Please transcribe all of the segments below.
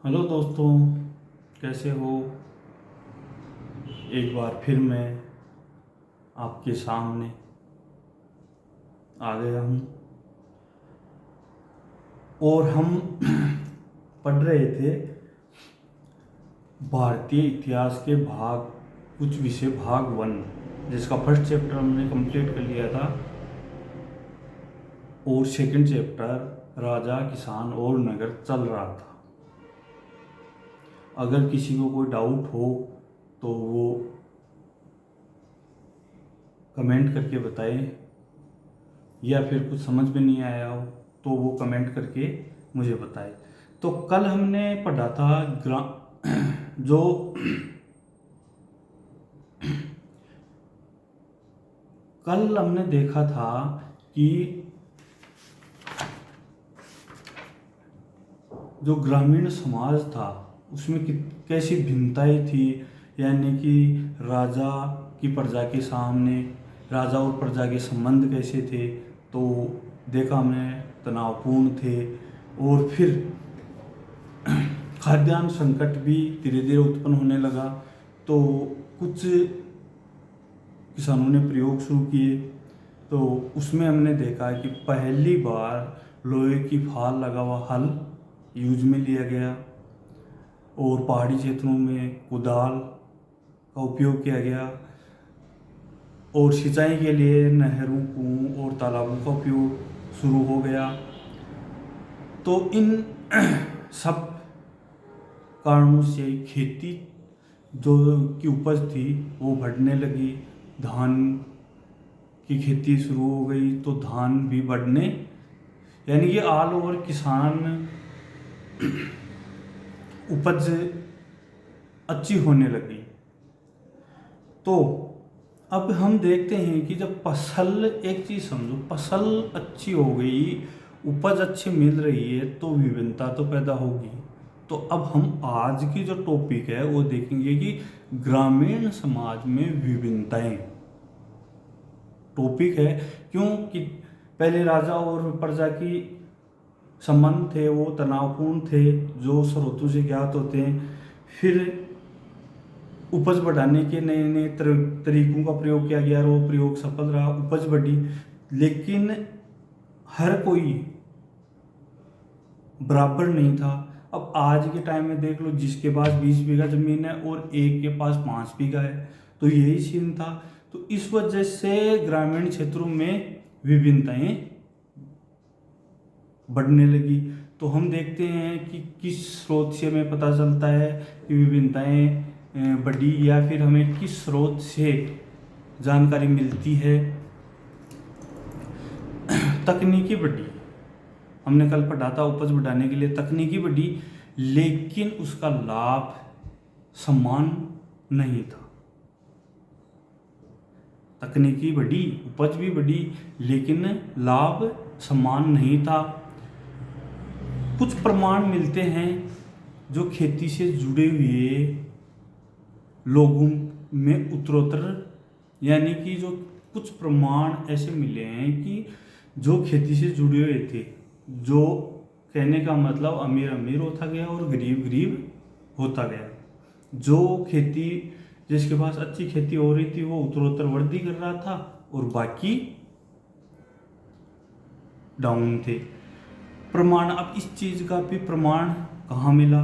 Hello दोस्तों, कैसे हो। एक बार फिर मैं आपके सामने आ गया हूँ और हम पढ़ रहे थे भारतीय इतिहास के भाग कुछ विषय भाग 1, जिसका फर्स्ट चैप्टर हमने कंप्लीट कर लिया था और सेकंड चैप्टर राजा, किसान और नगर चल रहा था। अगर किसी को कोई डाउट हो तो वो कमेंट करके बताएं, या फिर कुछ समझ में नहीं आया हो तो वो कमेंट करके मुझे बताए। तो कल हमने पढ़ा था जो कल हमने देखा था कि जो ग्रामीण समाज था उसमें कैसी भिन्नताएं थी, यानी कि राजा की प्रजा के सामने राजा और प्रजा के संबंध कैसे थे। तो देखा हमने तनावपूर्ण थे, और फिर खाद्यान्न संकट भी धीरे धीरे उत्पन्न होने लगा। तो कुछ किसानों ने प्रयोग शुरू किए, तो उसमें हमने देखा कि पहली बार लोहे की फाल लगा हुआ हल यूज में लिया गया, और पहाड़ी क्षेत्रों में कुदाल का उपयोग किया गया, और सिंचाई के लिए नहरों, कुओं और तालाबों का उपयोग शुरू हो गया। तो इन सब कारणों से खेती जो की उपज थी वो बढ़ने लगी। धान की खेती शुरू हो गई तो धान भी बढ़ने, यानी कि ऑल ओवर किसान उपज अच्छी होने लगी। तो अब हम देखते हैं कि जब फसल, एक चीज़ समझो, फसल अच्छी हो गई, उपज अच्छी मिल रही है तो विभिन्नता तो पैदा होगी। तो अब हम आज की जो टॉपिक है वो देखेंगे कि ग्रामीण समाज में विभिन्नताएं टॉपिक है। क्योंकि पहले राजा और प्रजा की संबंध थे वो तनावपूर्ण थे, जो स्रोतों से ज्ञात होते हैं। फिर उपज बढ़ाने के नए नए तरीकों का प्रयोग किया गया और वो प्रयोग सफल रहा, उपज बढ़ी। लेकिन हर कोई बराबर नहीं था। अब आज के टाइम में देख लो, जिसके पास 20 बीघा जमीन है और एक के पास 5 बीघा है, तो यही सीन था। तो इस वजह से ग्रामीण क्षेत्रों में विभिन्नताएं बढ़ने लगी। तो हम देखते हैं कि किस स्रोत से हमें पता चलता है कि विभिन्नताएं बढ़ी, या फिर हमें किस स्रोत से जानकारी मिलती है। तकनीकी बढ़ी, हमने कल पढ़ा था उपज बढ़ाने के लिए तकनीकी बढ़ी, लेकिन उसका लाभ समान नहीं था। तकनीकी बढ़ी, उपज भी बढ़ी, लेकिन लाभ समान नहीं था। कुछ प्रमाण मिलते हैं जो खेती से जुड़े हुए लोगों में उत्तरोत्तर, यानी कि जो कुछ प्रमाण ऐसे मिले हैं कि जो खेती से जुड़े हुए थे, जो कहने का मतलब अमीर अमीर होता गया और गरीब गरीब होता गया। जो खेती, जिसके पास अच्छी खेती हो रही थी वो उत्तरोत्तर वृद्धि कर रहा था, और बाकी डाउन थे। प्रमाण, अब इस चीज का भी प्रमाण कहाँ मिला,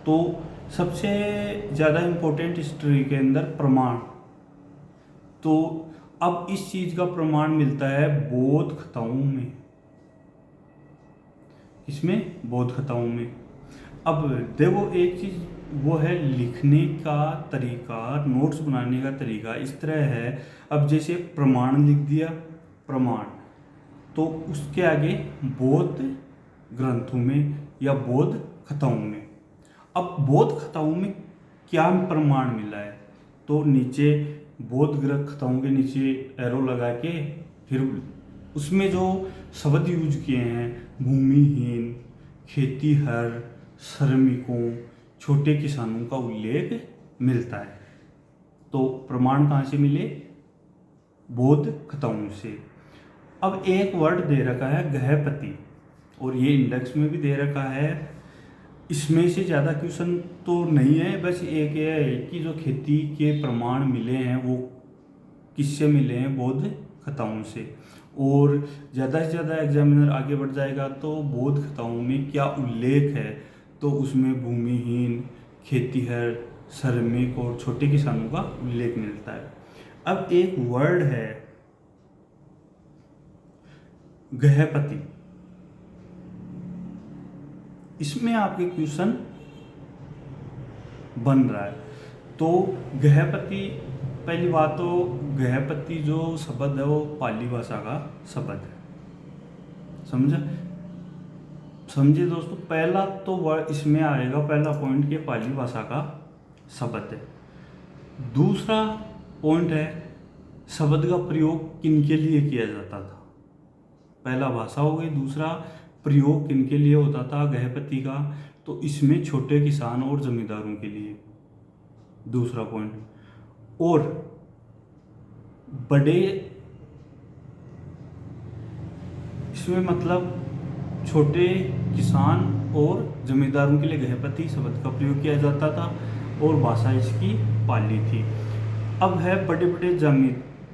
तो सबसे ज़्यादा इम्पोर्टेंट हिस्ट्री के अंदर प्रमाण, तो अब इस चीज़ का प्रमाण मिलता है बौद्ध कथाओं में। इसमें बौद्ध कथाओं में अब देखो एक चीज़ वो है लिखने का तरीका, नोट्स बनाने का तरीका इस तरह है। अब जैसे प्रमाण लिख दिया, प्रमाण, तो उसके आगे बौद्ध ग्रंथों में या बौद्ध कथाओं में। अब बौद्ध कथाओं में क्या प्रमाण मिला है, तो नीचे बौद्ध ग्रंथ कथाओं के नीचे एरो लगा के फिर उसमें जो शब्द यूज किए हैं, भूमिहीन, खेतीहर, श्रमिकों, छोटे किसानों का उल्लेख मिलता है। तो प्रमाण कहाँ से मिले, बौद्ध कथाओं से। अब एक वर्ड दे रखा है गृहपति, और ये इंडेक्स में भी दे रखा है इसमें से ज़्यादा क्वेश्चन तो नहीं है, बस एक ये है कि जो खेती के प्रमाण मिले हैं वो किससे मिले हैं, बौद्ध कथाओं से। और ज़्यादा से ज़्यादा एग्जामिनर आगे बढ़ जाएगा तो बौद्ध कथाओं में क्या उल्लेख है, तो उसमें भूमिहीन, खेतीहर, श्रमिक और छोटे किसानों का उल्लेख मिलता है। अब एक वर्ड है गृहपति, इसमें आपके क्वेश्चन बन रहा है। तो गृहपति, पहली बात तो गृहपति जो शब्द है वो पाली भाषा का शब्द है, समझे दोस्तों। पहला तो वर्ड इसमें आएगा, पहला पॉइंट के पाली भाषा का शब्द है। दूसरा पॉइंट है शब्द का प्रयोग किनके लिए किया जाता था, पहला भाषा हो गई। दूसरा प्रयोग किनके लिए होता था गृहपति का, तो इसमें छोटे किसान और जमींदारों के लिए, दूसरा पॉइंट। और बड़े, इसमें मतलब छोटे किसान और जमींदारों के लिए गृहपति शब्द का प्रयोग किया जाता था और भाषा इसकी पाली थी। अब है बड़े बड़े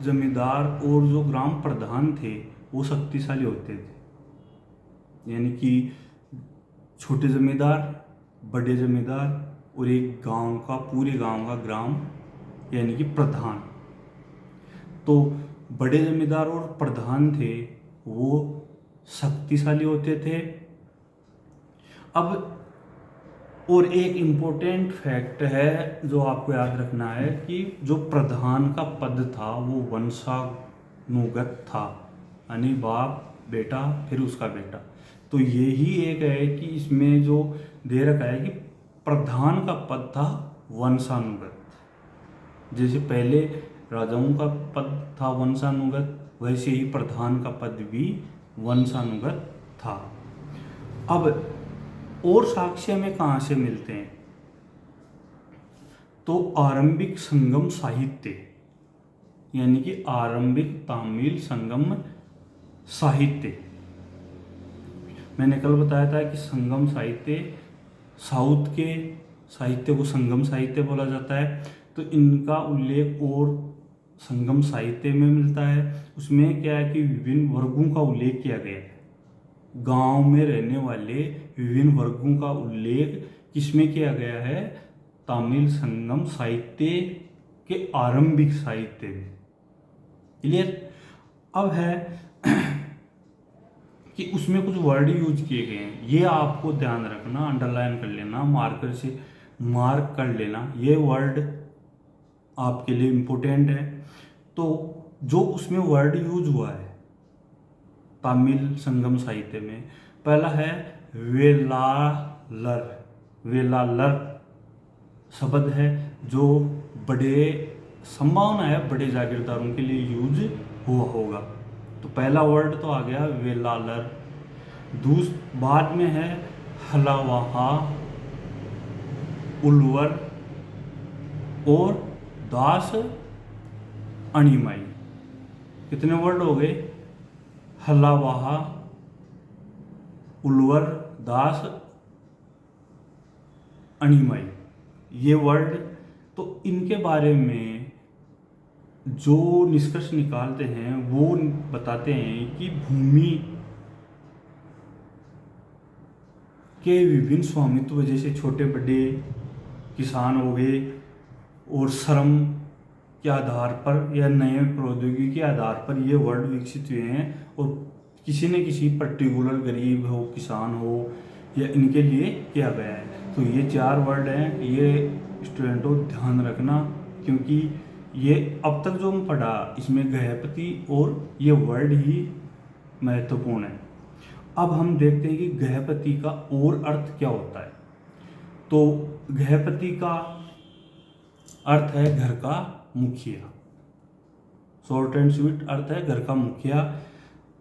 जमींदार और जो ग्राम प्रधान थे वो शक्तिशाली होते थे, यानी कि छोटे जमींदार, बड़े जमींदार और एक गांव का, पूरे गांव का ग्राम यानी कि प्रधान। तो बड़े जमींदार और प्रधान थे वो शक्तिशाली होते थे। अब और एक इम्पोर्टेंट फैक्ट है जो आपको याद रखना है कि जो प्रधान का पद था वो वंशानुगत था, यानी बाप बेटा फिर उसका बेटा। तो यही एक है कि इसमें जो दे रखा है कि प्रधान का पद था वंशानुगत, जैसे पहले राजाओं का पद था वंशानुगत, वैसे ही प्रधान का पद भी वंशानुगत था। अब और साक्ष्य में कहाँ से मिलते हैं, तो आरंभिक संगम साहित्य, यानी कि आरंभिक तमिल संगम साहित्य। मैंने कल बताया था कि संगम साहित्य, साउथ के साहित्य को संगम साहित्य बोला जाता है। तो इनका उल्लेख और संगम साहित्य में मिलता है। उसमें क्या है कि विभिन्न वर्गों का उल्लेख किया गया है, गांव में रहने वाले विभिन्न वर्गों का उल्लेख किसमें किया गया है, तमिल संगम साहित्य के आरंभिक साहित्य में। क्लियर। अब है कि उसमें कुछ वर्ड यूज किए गए हैं, ये आपको ध्यान रखना, अंडरलाइन कर लेना, मार्कर से मार्क कर लेना, ये वर्ड आपके लिए इम्पोर्टेंट है। तो जो उसमें वर्ड यूज हुआ है तमिल संगम साहित्य में, पहला है वेलालर। वेलालर शब्द है जो बड़े, संभावना है बड़े जागीरदारों के लिए यूज हुआ होगा। तो पहला वर्ड तो आ गया वेलालर। बाद में है हलावाहा, उलवर और दास अणिमाई। कितने वर्ड हो गए, हलावाहा, उलवर, दास अणिमाई, ये वर्ड। तो इनके बारे में जो निष्कर्ष निकालते हैं वो बताते हैं कि भूमि के विभिन्न स्वामित्व, जैसे छोटे बड़े किसान हो गए, और श्रम के आधार पर या नए प्रौद्योगिकी के आधार पर ये वर्ड विकसित हुए हैं, और किसी न किसी पर्टिकुलर गरीब हो, किसान हो, या इनके लिए किया गया है। तो ये 4 वर्ड हैं, ये स्टूडेंटों ध्यान रखना, क्योंकि ये अब तक जो हम पढ़ा इसमें गृहपति और ये वर्ड ही महत्वपूर्ण है। अब हम देखते हैं कि गृहपति का और अर्थ क्या होता है। तो गृहपति का अर्थ है घर का मुखिया, शॉर्ट एंड स्वीट अर्थ है घर का मुखिया।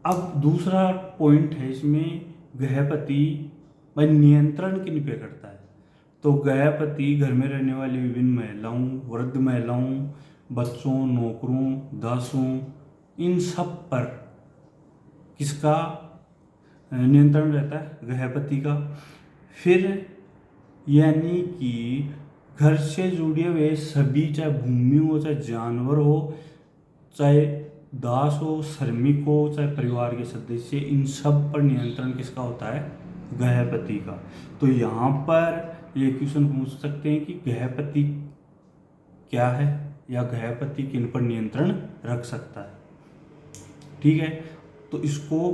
अब दूसरा पॉइंट है इसमें, गृहपति भाई नियंत्रण किन पे करता है, तो गृहपति घर में रहने वाली विभिन्न महिलाओं, वृद्ध महिलाओं, बच्चों, नौकरों, दासों, इन सब पर किसका नियंत्रण रहता है, गृहपति का। फिर यानी कि घर से जुड़े हुए सभी, चाहे भूमि हो, चाहे जानवर हो, चाहे दास हो, श्रमिक हो, चाहे परिवार के सदस्य, इन सब पर नियंत्रण किसका होता है? गृहपति का। तो यहाँ पर ये क्वेश्चन पूछ सकते हैं कि गृहपति क्या है, या गृहपति किन पर नियंत्रण रख सकता है। ठीक है, तो इसको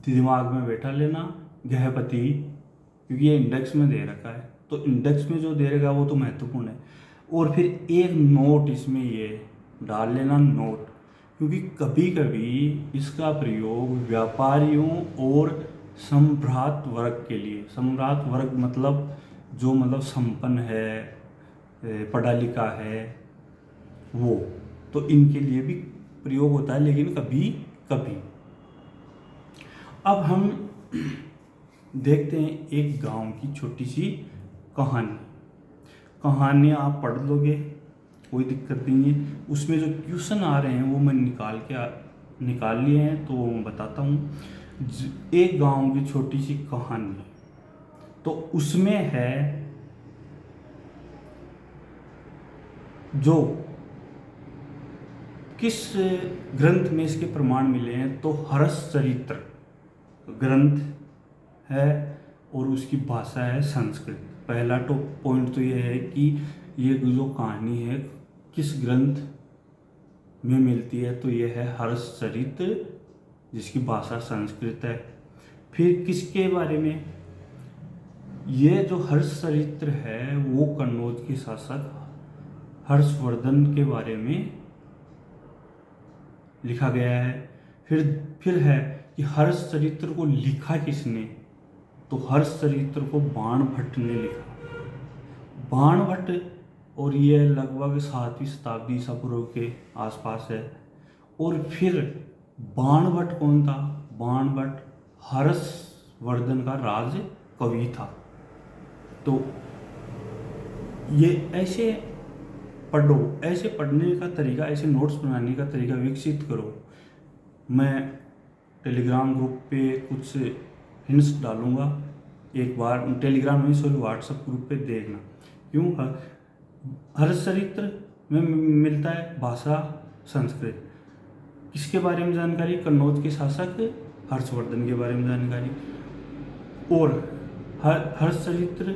दिमाग में बैठा लेना, गृहपति, क्योंकि ये इंडेक्स में दे रखा है, तो इंडेक्स में जो दे रखा है वो तो महत्वपूर्ण है। और फिर एक नोट इसमें ये डाल लेना, नोट, क्योंकि कभी कभी इसका प्रयोग व्यापारियों और सम्भ्रात वर्ग के लिए, सम्भ्रात वर्ग मतलब जो मतलब संपन्न है, पढ़ा लिखा है वो, तो इनके लिए भी प्रयोग होता है, लेकिन कभी कभी। अब हम देखते हैं एक गांव की छोटी सी कहानी। कहानी आप पढ़ लोगे, कोई दिक्कत नहीं है। उसमें जो क्वेश्चन आ रहे हैं वो मैं निकाल लिए हैं, तो मैं बताता हूँ। एक गांव की छोटी सी कहानी, तो उसमें है जो किस ग्रंथ में इसके प्रमाण मिले हैं, तो हर्षचरित्र ग्रंथ है और उसकी भाषा है संस्कृत। पहला तो पॉइंट तो ये है कि ये जो कहानी है किस ग्रंथ में मिलती है, तो ये है हर्षचरित्र, जिसकी भाषा संस्कृत है। फिर किसके बारे में? ये जो हर्षचरित्र है वो कन्नौज के शासक हर्षवर्धन के बारे में लिखा गया है। फिर है कि हर्षचरित्र को लिखा किसने, तो हर्षचरित्र को बाणभट्ट ने लिखा। बाणभट्ट, और ये लगभग 7वीं शताब्दी ईसा पूर्व के आसपास है। और फिर बाणभट्ट कौन था? बाणभट्ट हर्षवर्धन का राज कवि था। तो ये ऐसे पढ़ो, ऐसे पढ़ने का तरीका, ऐसे नोट्स बनाने का तरीका विकसित करो। मैं टेलीग्राम ग्रुप पे कुछ हिंट्स डालूंगा, एक बार टेलीग्राम में, सॉरी, व्हाट्सएप ग्रुप पे देखना। क्यों? हर्षचरित्र में मिलता है भाषा संस्कृत। किसके बारे में जानकारी? कन्नौज के शासक हर्षवर्धन के बारे में जानकारी। और हर्षचरित्र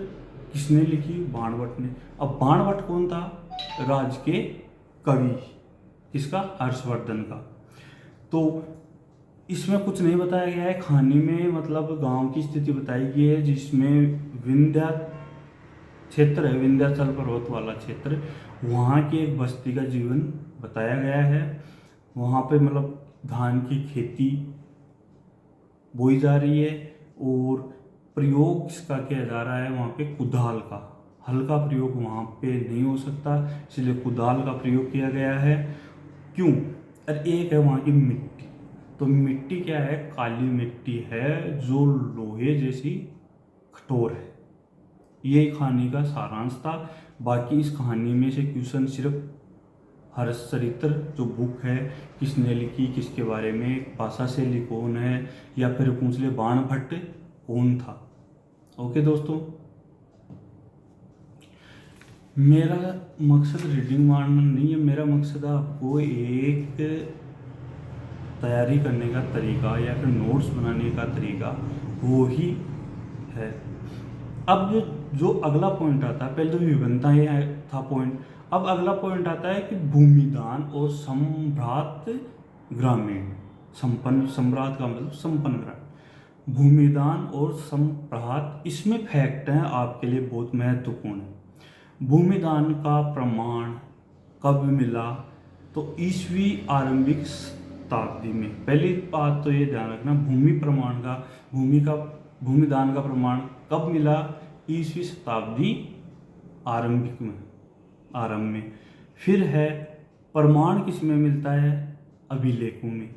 किसने लिखी? बाणभट्ट ने। अब बाणभट्ट कौन था? राज के कवि, किसका? हर्षवर्धन का। तो इसमें कुछ नहीं बताया गया है कहानी में, मतलब गांव की स्थिति बताई गई है, जिसमें विंध्या क्षेत्र है, विंध्याचल पर्वत वाला क्षेत्र, वहाँ की एक बस्ती का जीवन बताया गया है। वहाँ पे मतलब धान की खेती बोई जा रही है, और प्रयोग किसका किया जा रहा है वहाँ पे? कुदाल का। हल का प्रयोग वहाँ पे नहीं हो सकता, इसलिए कुदाल का प्रयोग किया गया है। क्यों? और एक है वहाँ की मिट्टी। तो मिट्टी क्या है? काली मिट्टी है, जो लोहे जैसी कठोर है। ये कहानी का सारांश था। बाकी इस कहानी में से क्वेश्चन सिर्फ हर्षचरित्र जो बुक है किसने लिखी, किसके बारे में, भाषा शैली कौन है, या फिर पूछ ले बाणभट्ट कौन था। ओके दोस्तों, मेरा मकसद रीडिंग मारना नहीं है, मेरा मकसद आपको एक तैयारी करने का तरीका या फिर नोट्स बनाने का तरीका वो ही है। अब जो अगला पॉइंट आता है, पहले तो विभिन्नता ये था पॉइंट, अब अगला पॉइंट आता है कि भूमिदान और सम्भ्रात ग्रामीण। संपन्न, सम्भ्रात का मतलब संपन्न ग्रामीण। भूमिदान और सम्भ्रात, इसमें फैक्ट हैं आपके लिए बहुत महत्वपूर्ण है। भूमिदान का प्रमाण कब मिला? तो ईसवी आरंभिक शताब्दी में। पहली बात तो ये ध्यान रखना, भूमिदान का प्रमाण कब मिला? ईसवी शताब्दी आरंभ में। फिर है प्रमाण किस में मिलता है? अभिलेखों में।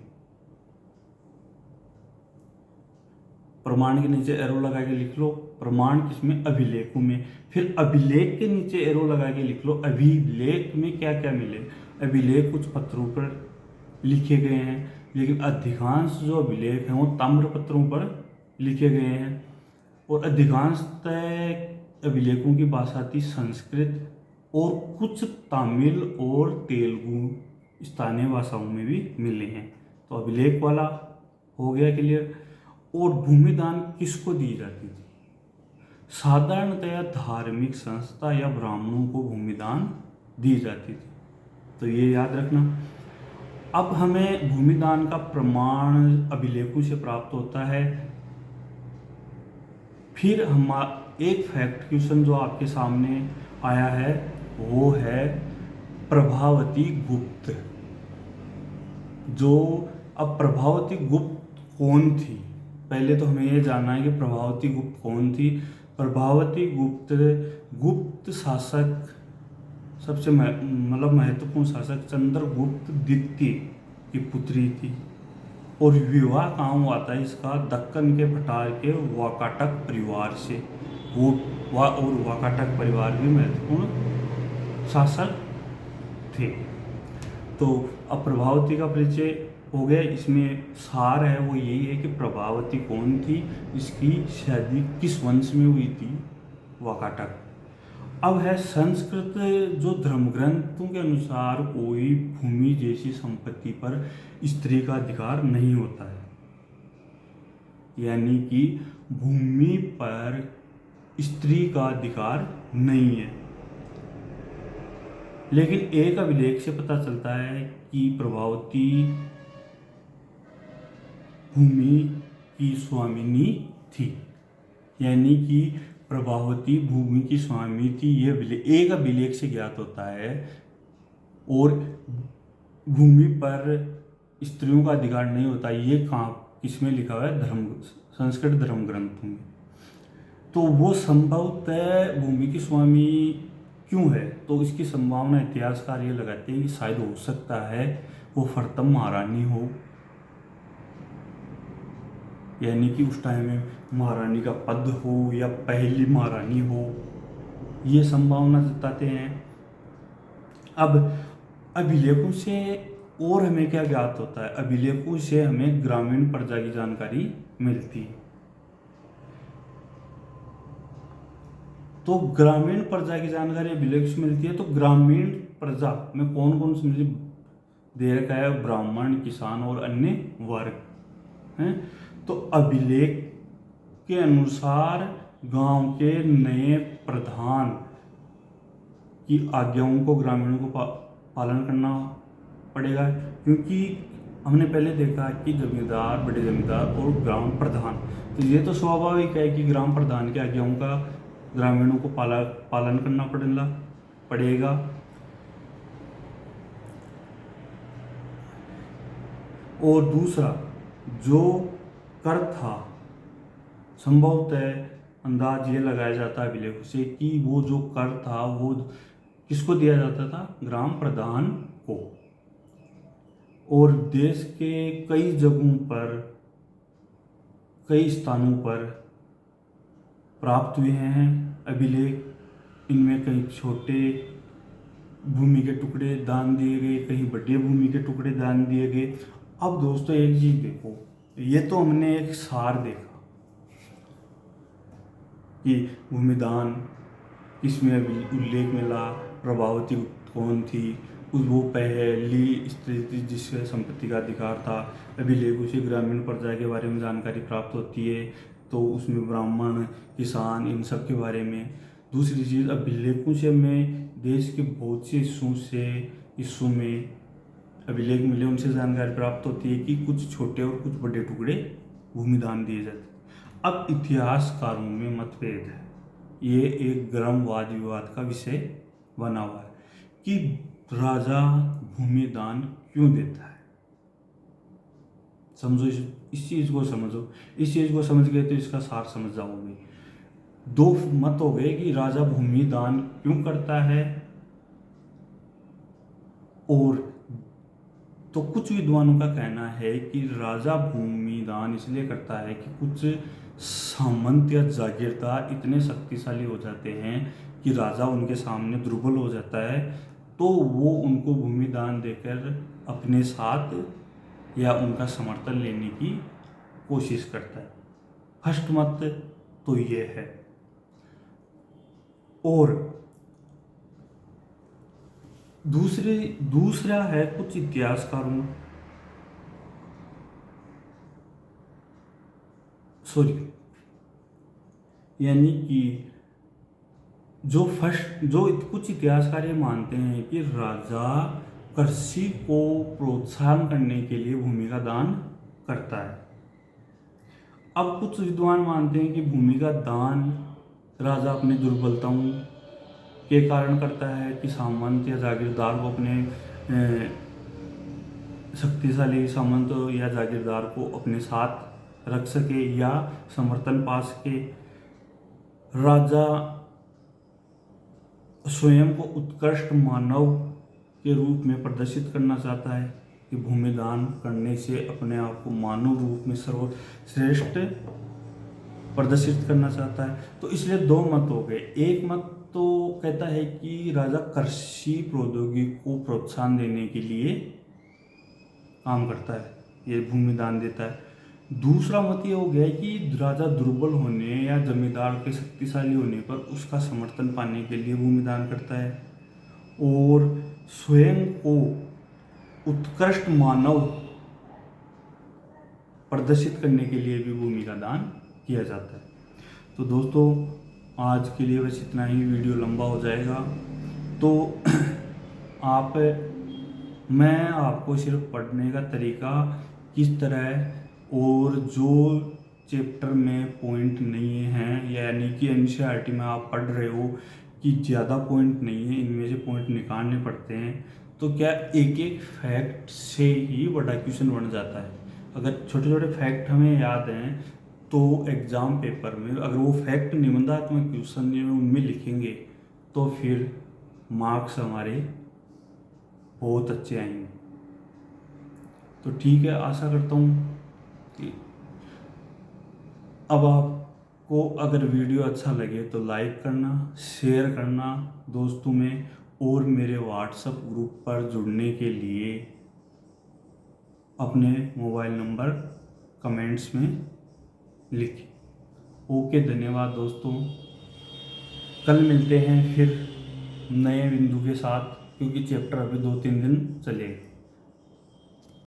प्रमाण के नीचे एरो लगा के लिख लो, प्रमाण किसमें? अभिलेखों में। फिर अभिलेख के नीचे एरो लगा के लिख लो, अभिलेख में क्या क्या मिले। अभिलेख कुछ पत्रों पर लिखे गए हैं, लेकिन अधिकांश जो अभिलेख हैं वो ताम्र पत्रों पर लिखे गए हैं। और अधिकांशतः अभिलेखों की भाषा थी संस्कृत और कुछ तमिल और तेलुगु स्थानीय भाषाओं में भी मिले हैं। तो अभिलेख वाला हो गया क्लियर। और भूमिदान किसको दी जाती थी? साधारणतया धार्मिक संस्था या ब्राह्मणों को भूमिदान दी जाती थी, तो ये याद रखना। अब हमें भूमिदान का प्रमाण अभिलेखों से प्राप्त होता है। फिर हम एक फैक्ट क्वेश्चन जो आपके सामने आया है वो है प्रभावती गुप्त। जो अब प्रभावती गुप्त कौन थी? पहले तो हमें ये जानना है कि प्रभावती गुप्त कौन थी। प्रभावती गुप्त शासक सबसे महत्वपूर्ण शासक चंद्रगुप्त द्वितीय की पुत्री थी। और विवाह कहाँ हुआ था इसका? दक्कन के भटार के वाकाटक परिवार से। और वाकाटक परिवार भी महत्वपूर्ण शासक थे। तो अब प्रभावती का परिचय हो गया। इसमें सार है वो यही है कि प्रभावती कौन थी, इसकी शादी किस वंश में हुई थी? वाकाटक। अब है संस्कृत जो धर्मग्रंथों के अनुसार कोई भूमि जैसी संपत्ति पर स्त्री का अधिकार नहीं होता है, यानी कि भूमि पर स्त्री का अधिकार नहीं है। लेकिन एक अभिलेख से पता चलता है कि प्रभावती भूमि की स्वामिनी थी, यानी कि प्रभावती भूमि की स्वामी थी। ये एक अभिलेख से ज्ञात होता है। और भूमि पर स्त्रियों का अधिकार नहीं होता, ये कहाँ किसमें लिखा हुआ है? संस्कृत धर्म ग्रंथों में। तो वो संभवतः भूमि की स्वामी क्यों है? तो इसकी संभावना इतिहासकार ये लगाते हैं कि शायद हो सकता है वो प्रथम महारानी हो, यानी कि उस टाइम में महारानी का पद हो या पहली महारानी हो, ये संभावना जताते हैं। अब अभिलेखों से और हमें क्या ज्ञात होता है? अभिलेखों से हमें ग्रामीण प्रजा की जानकारी मिलती है। तो ग्रामीण प्रजा की जानकारी अभिलेख से मिलती है। तो ग्रामीण प्रजा में कौन कौन से दे रखा है? ब्राह्मण, किसान और अन्य वर्ग हैं। तो अभिलेख के अनुसार गांव के नए प्रधान की आज्ञाओं को ग्रामीणों को पालन करना पड़ेगा, क्योंकि हमने पहले देखा कि जमींदार, बड़े जमींदार और ग्राम प्रधान, तो ये तो स्वाभाविक है कि ग्राम प्रधान की आज्ञाओं का ग्रामीणों को पालन करना पड़ेगा। और दूसरा जो कर था, संभवतः अंदाज ये लगाया जाता है अभिलेखों से कि वो जो कर था वो किसको दिया जाता था? ग्राम प्रधान को। और देश के कई जगहों पर, कई स्थानों पर प्राप्त हुए हैं अभिलेख। इनमें कहीं छोटे भूमि के टुकड़े दान दिए गए, कहीं बड़े भूमि के टुकड़े दान दिए गए। अब दोस्तों एक चीज देखो, ये तो हमने एक सार देखा कि भूमिदान किसमें उल्लेख मिला, प्रभावती कौन थी, वो पहली स्त्री थी जिसके संपत्ति का अधिकार था। अभिलेखों से ग्रामीण प्रजा के बारे में जानकारी प्राप्त होती है, तो उसमें ब्राह्मण, किसान, इन सब के बारे में। दूसरी चीज़, अभिलेखों से हमें देश के बहुत से हिस्सों में अभिलेख मिले, उनसे जानकारी प्राप्त होती है कि कुछ छोटे और कुछ बड़े टुकड़े भूमिदान दिए जाते। अब इतिहासकारों में मतभेद है, ये एक गर्म वाद विवाद का विषय बना हुआ है कि राजा भूमिदान क्यों देता है। समझो, इस चीज को समझो। इस चीज को समझ गए तो इसका सार समझ जाओगे। दो मत हो गए कि राजा भूमिदान क्यों करता है, और तो कुछ विद्वानों का कहना है कि राजा भूमिदान इसलिए करता है कि कुछ सामंत या जागीरदार इतने शक्तिशाली हो जाते हैं कि राजा उनके सामने दुर्बल हो जाता है, तो वो उनको भूमिदान देकर अपने साथ या उनका समर्थन लेने की कोशिश करता है। फर्स्ट मत तो ये है। और दूसरा है कुछ इतिहासकारों, सॉरी, यानी कि जो कुछ इतिहासकार ये मानते हैं कि राजा कृषि को प्रोत्साहन करने के लिए भूमि का दान करता है। अब कुछ विद्वान मानते हैं कि भूमि का दान राजा अपनी दुर्बलताओं के कारण करता है, कि सामंत या जागीरदार को अपने शक्तिशाली सामंत या जागीरदार को अपने साथ रख सके या समर्थन पा सके। राजा स्वयं को उत्कृष्ट मानव के रूप में प्रदर्शित करना चाहता है, कि भूमि दान करने से अपने आप को मानव रूप में सर्वश्रेष्ठ प्रदर्शित करना चाहता है। तो इसलिए दो मत हो गए। एक मत तो कहता है कि राजा कृषि प्रौद्योगिकी को प्रोत्साहन देने के लिए काम करता है, ये भूमि दान देता है। दूसरा मत ये हो गया है कि राजा दुर्बल होने या जमींदार के शक्तिशाली होने पर उसका समर्थन पाने के लिए भूमि दान करता है, और स्वयं को उत्कृष्ट मानव प्रदर्शित करने के लिए भी भूमि का दान किया जाता है। तो दोस्तों, आज के लिए बस इतना ही, वीडियो लंबा हो जाएगा। तो मैं आपको सिर्फ पढ़ने का तरीका किस तरह है, और जो चैप्टर में पॉइंट नहीं हैं, यानी कि एनसीईआरटी में आप पढ़ रहे हो कि ज़्यादा पॉइंट नहीं है, इनमें से पॉइंट निकालने पड़ते हैं, तो क्या एक एक फैक्ट से ही बड़ा क्वेश्चन बन जाता है। अगर छोटे छोटे फैक्ट हमें याद हैं तो एग्ज़ाम पेपर में अगर वो फैक्ट निबंधात्मक क्वेश्चन उनमें लिखेंगे तो फिर मार्क्स हमारे बहुत अच्छे आएंगे। तो ठीक है, आशा करता हूँ कि अब आपको अगर वीडियो अच्छा लगे तो लाइक करना, शेयर करना दोस्तों में, और मेरे व्हाट्सएप ग्रुप पर जुड़ने के लिए अपने मोबाइल नंबर कमेंट्स में लिखें। ओके, धन्यवाद दोस्तों। कल मिलते हैं फिर नए बिंदु के साथ, क्योंकि चैप्टर अभी 2-3 दिन चलेगा।